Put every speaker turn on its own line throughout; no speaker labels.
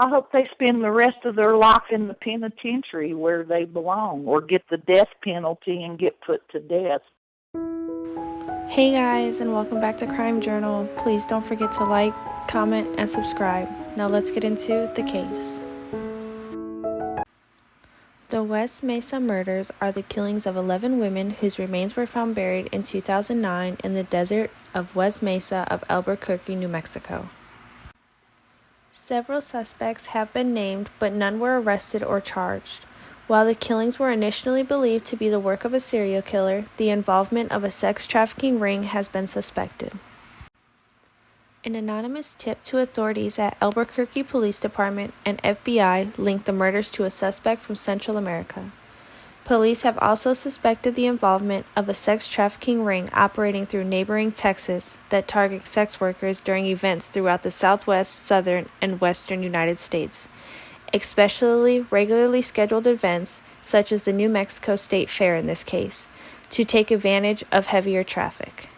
I hope they spend the rest of their life in the penitentiary where they belong, or get the death penalty and get put to death.
Hey guys, and welcome back to Crime Journal. Please don't forget to like, comment, and subscribe. Now let's get into the case. The West Mesa murders are the killings of 11 women whose remains were found buried in 2009 in the desert of West Mesa of Albuquerque, New Mexico. Several suspects have been named, but none were arrested or charged. While the killings were initially believed to be the work of a serial killer, the involvement of a sex trafficking ring has been suspected. An anonymous tip to authorities at Albuquerque Police Department and FBI linked the murders to a suspect from Central America. Police have also suspected the involvement of a sex trafficking ring operating through neighboring Texas that targets sex workers during events throughout the southwest, southern, and western United States, especially regularly scheduled events such as the New Mexico State Fair in this case, to take advantage of heavier traffic.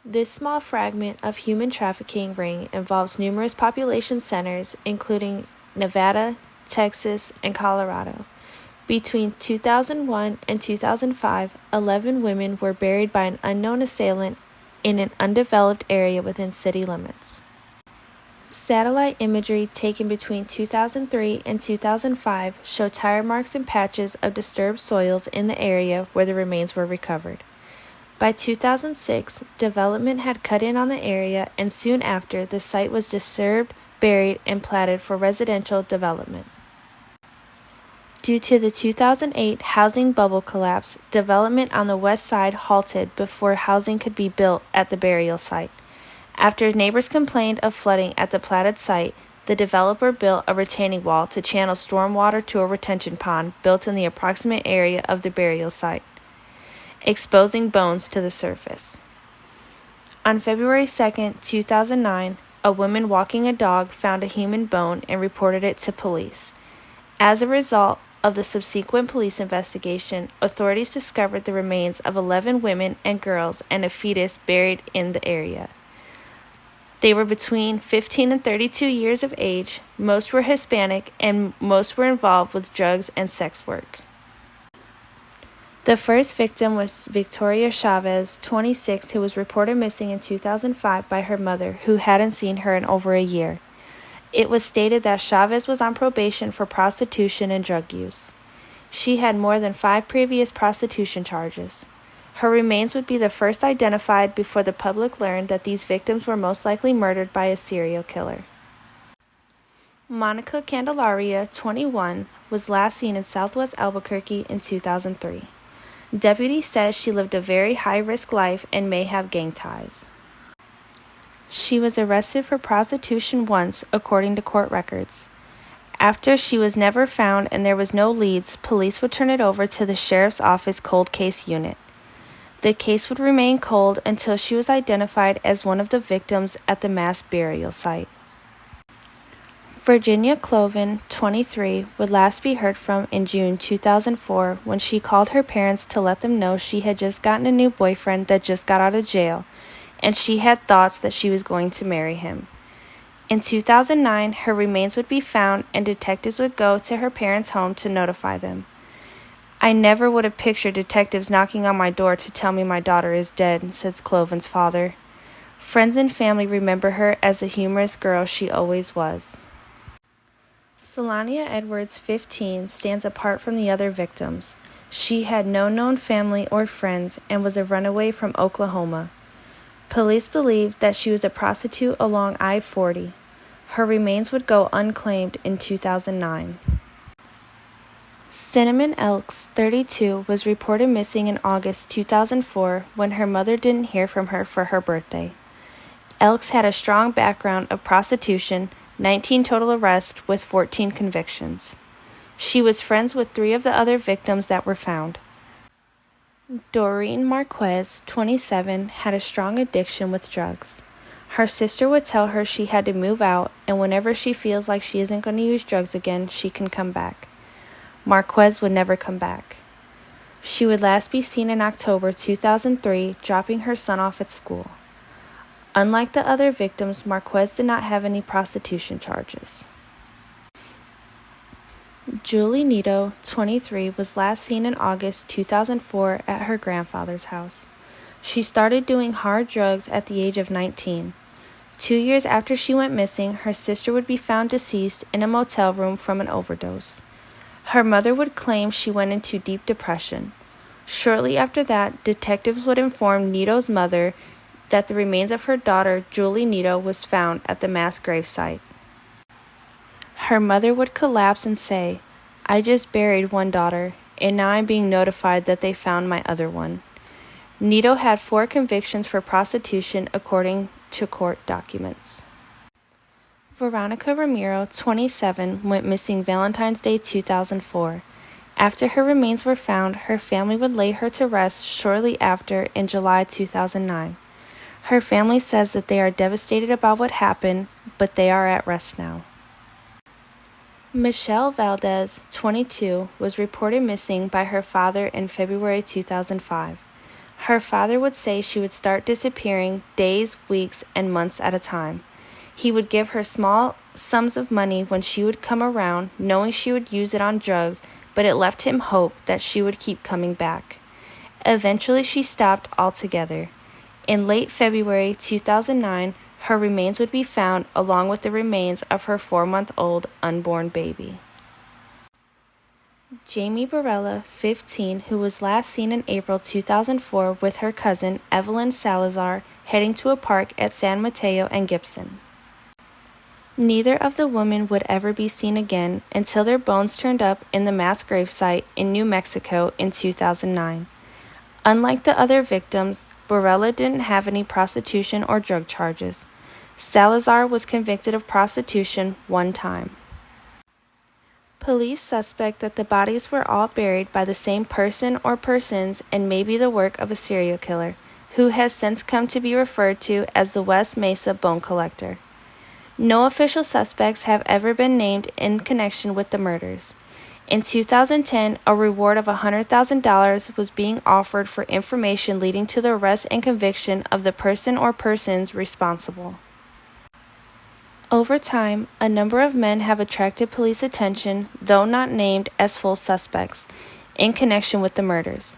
This small fragment of human trafficking ring involves numerous population centers, including Nevada, Texas, and Colorado. Between 2001 and 2005, 11 women were buried by an unknown assailant in an undeveloped area within city limits. Satellite imagery taken between 2003 and 2005 show tire marks and patches of disturbed soils in the area where the remains were recovered. By 2006, development had cut in on the area, and soon after, the site was disturbed, buried, and platted for residential development. Due to the 2008 housing bubble collapse, development on the west side halted before housing could be built at the burial site. After neighbors complained of flooding at the platted site, the developer built a retaining wall to channel stormwater to a retention pond built in the approximate area of the burial site, exposing bones to the surface. On February 2, 2009, a woman walking a dog found a human bone and reported it to police. As a result of the subsequent police investigation, authorities discovered the remains of 11 women and girls and a fetus buried in the area. They were between 15 and 32 years of age, most were Hispanic, and most were involved with drugs and sex work. The first victim was Victoria Chavez, 26, who was reported missing in 2005 by her mother, who hadn't seen her in over a year. It was stated that Chavez was on probation for prostitution and drug use. She had more than 5 previous prostitution charges. Her remains would be the first identified before the public learned that these victims were most likely murdered by a serial killer. Monica Candelaria, 21, was last seen in southwest Albuquerque in 2003. Deputies said she lived a very high-risk life and may have gang ties. She was arrested for prostitution once, according to court records. After she was never found and there was no leads, police would turn it over to the sheriff's office cold case unit. The case would remain cold until she was identified as one of the victims at the mass burial site. Virginia Cloven, 23, would last be heard from in June 2004 when she called her parents to let them know she had just gotten a new boyfriend that just got out of jail, and she had thoughts that she was going to marry him. In 2009, her remains would be found and detectives would go to her parents' home to notify them. "I never would have pictured detectives knocking on my door to tell me my daughter is dead," says Cloven's father. Friends and family remember her as the humorous girl she always was. Selania Edwards, 15, stands apart from the other victims. She had no known family or friends and was a runaway from Oklahoma. Police believed that she was a prostitute along I-40. Her remains would go unclaimed in 2009. Cinnamon Elks, 32, was reported missing in August 2004 when her mother didn't hear from her for her birthday. Elks had a strong background of prostitution, 19 total arrests with 14 convictions. She was friends with 3 of the other victims that were found. Doreen Marquez, 27, had a strong addiction with drugs. Her sister would tell her she had to move out, and whenever she feels like she isn't going to use drugs again, she can come back. Marquez would never come back. She would last be seen in October 2003, dropping her son off at school. Unlike the other victims, Marquez did not have any prostitution charges. Julie Nito, 23, was last seen in August 2004 at her grandfather's house. She started doing hard drugs at the age of 19. 2 years after she went missing, her sister would be found deceased in a motel room from an overdose. Her mother would claim she went into deep depression. Shortly after that, detectives would inform Nito's mother that the remains of her daughter, Julie Nito, was found at the mass grave site. Her mother would collapse and say, "I just buried one daughter, and now I'm being notified that they found my other one." Nito had 4 convictions for prostitution according to court documents. Veronica Ramiro, 27, went missing Valentine's Day 2004. After her remains were found, her family would lay her to rest shortly after in July 2009. Her family says that they are devastated about what happened, but they are at rest now. Michelle Valdez, 22, was reported missing by her father in February 2005. Her father would say she would start disappearing days, weeks, and months at a time. He would give her small sums of money when she would come around, knowing she would use it on drugs, but it left him hope that she would keep coming back. Eventually, she stopped altogether. In late February 2009, her remains would be found along with the remains of her 4-month-old unborn baby. Jamie Barella, 15, who was last seen in April 2004 with her cousin Evelyn Salazar heading to a park at San Mateo and Gibson. Neither of the women would ever be seen again until their bones turned up in the mass grave site in New Mexico in 2009. Unlike the other victims, Barella didn't have any prostitution or drug charges. Salazar was convicted of prostitution 1 time. Police suspect that the bodies were all buried by the same person or persons and may be the work of a serial killer, who has since come to be referred to as the West Mesa Bone Collector. No official suspects have ever been named in connection with the murders. In 2010, a reward of $100,000 was being offered for information leading to the arrest and conviction of the person or persons responsible. Over time, a number of men have attracted police attention, though not named as full suspects, in connection with the murders.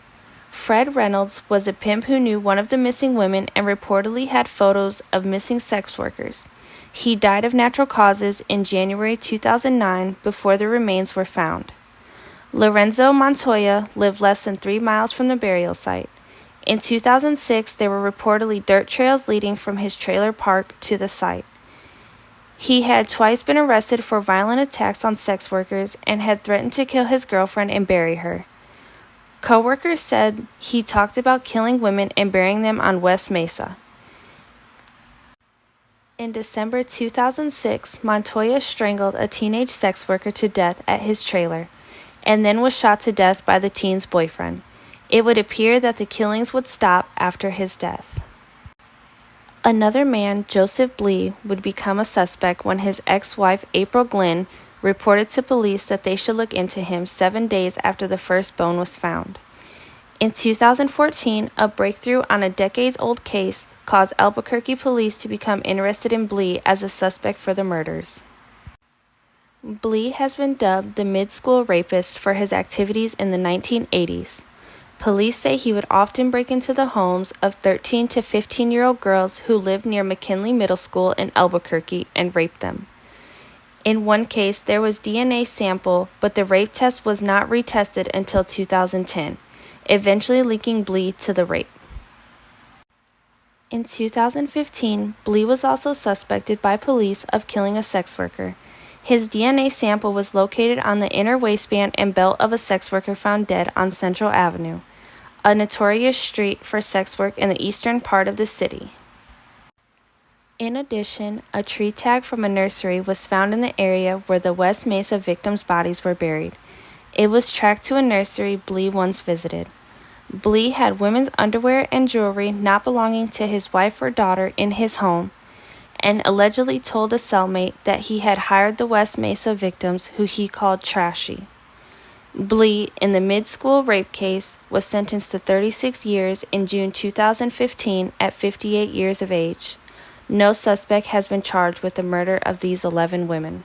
Fred Reynolds was a pimp who knew one of the missing women and reportedly had photos of missing sex workers. He died of natural causes in January 2009 before the remains were found. Lorenzo Montoya lived less than 3 miles from the burial site. In 2006, there were reportedly dirt trails leading from his trailer park to the site. He had twice been arrested for violent attacks on sex workers and had threatened to kill his girlfriend and bury her. Co-workers said he talked about killing women and burying them on West Mesa. In December 2006, Montoya strangled a teenage sex worker to death at his trailer, and then was shot to death by the teen's boyfriend. It would appear that the killings would stop after his death. Another man, Joseph Blee, would become a suspect when his ex-wife, April Glenn, reported to police that they should look into him 7 days after the first bone was found. In 2014, a breakthrough on a decades-old case caused Albuquerque police to become interested in Blee as a suspect for the murders. Blee has been dubbed the mid-school rapist for his activities in the 1980s. Police say he would often break into the homes of 13 to 15-year-old girls who lived near McKinley Middle School in Albuquerque and rape them. In one case, there was DNA sample, but the rape test was not retested until 2010, eventually linking Blee to the rape. In 2015, Blee was also suspected by police of killing a sex worker. His DNA sample was located on the inner waistband and belt of a sex worker found dead on Central Avenue, a notorious street for sex work in the eastern part of the city. In addition, a tree tag from a nursery was found in the area where the West Mesa victims' bodies were buried. It was tracked to a nursery Blee once visited. Blee had women's underwear and jewelry not belonging to his wife or daughter in his home, and allegedly told a cellmate that he had hired the West Mesa victims, who he called trashy. Blee, in the mid-school rape case, was sentenced to 36 years in June 2015 at 58 years of age. No suspect has been charged with the murder of these 11 women.